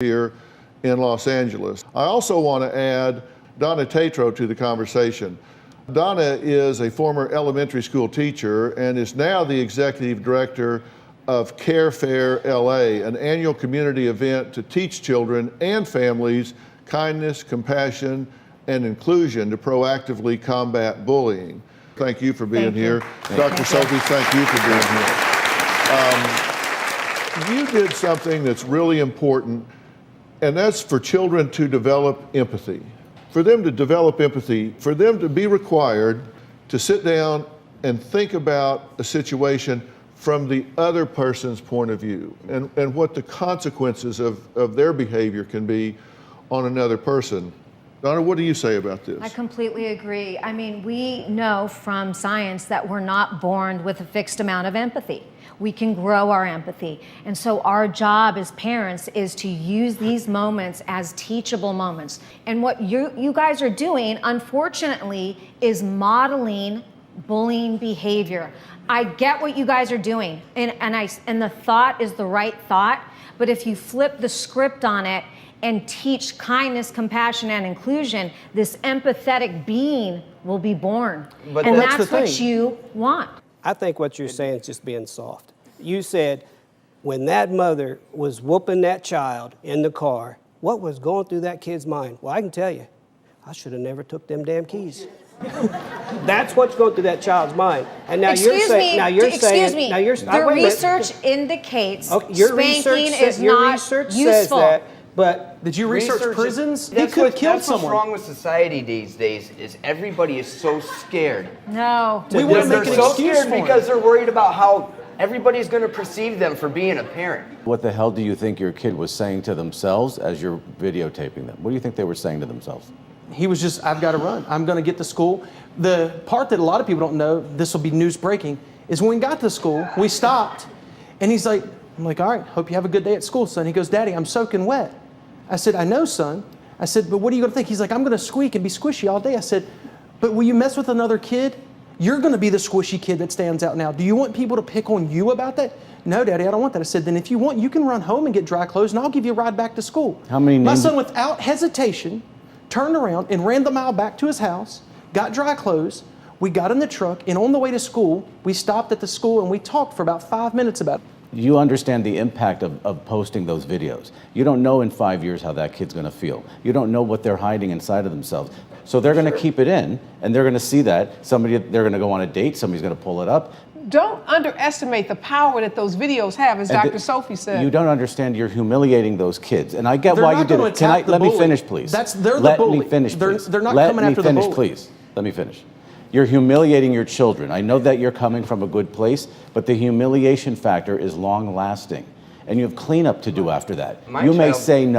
here in Los Angeles. I also want to add Donna Tatro to the conversation. Donna is a former elementary school teacher and is now the executive director of Care Fair LA, an annual community event to teach children and families kindness, compassion, and inclusion to proactively combat bullying. Thank you for being here. Dr. Sophie, thank you for being here. You did something that's really important, and that's for children to develop empathy. For them to develop empathy, for them to be required to sit down and think about a situation from the other person's point of view and what the consequences of their behavior can be on another person. Donna, what do you say about this? I completely agree. I mean, we know from science that we're not born with a fixed amount of empathy. We can grow our empathy. And so our job as parents is to use these moments as teachable moments. And what you guys are doing, unfortunately, is modeling bullying behavior. I get what you guys are doing, and the thought is the right thought, but if you flip the script on it and teach kindness, compassion, and inclusion, this empathetic being will be born. But and that's what you want. I think what you're saying is just being soft. You said when that mother was whooping that child in the car, what was going through that kid's mind? Well, I can tell you, I should have never took them damn keys. That's what's going through that child's mind. And now you're saying, the research indicates spanking is not useful. But did you research prisons? He could have killed someone. What's wrong with society these days is everybody is so scared. No. They're so scared because they're worried about how everybody's going to perceive them for being a parent. What the hell do you think your kid was saying to themselves as you're videotaping them? What do you think they were saying to themselves? He was just, I've got to run. I'm going to get to school. The part that a lot of people don't know, this will be news breaking, is when we got to school, we stopped, and he's like, I'm like, all right, hope you have a good day at school, son. He goes, Daddy, I'm soaking wet. I said, I know, son. I said, but what are you going to think? He's like, I'm going to squeak and be squishy all day. I said, but will you mess with another kid? You're going to be the squishy kid that stands out now. Do you want people to pick on you about that? No, Daddy, I don't want that. I said, then if you want, you can run home and get dry clothes, and I'll give you a ride back to school. How many names? My son, without hesitation, turned around and ran the mile back to his house, got dry clothes. We got in the truck, and on the way to school, we stopped at the school, and we talked for about 5 minutes about it. You understand the impact of posting those videos. You don't know in 5 years how that kid's going to feel. You don't know what they're hiding inside of themselves. So they're going to keep it in, and they're going to see that. They're going to go on a date, somebody's going to pull it up. Don't underestimate the power that those videos have, as Dr. Sophie said. You don't understand, you're humiliating those kids. And I get why you did it. Let me finish, please. They're the bully. Let me finish, please. They're not coming after the bully. Let me finish, please. Let me finish. You're humiliating your children. I know that you're coming from a good place, but the humiliation factor is long lasting. And you have cleanup to do after that. You may say no.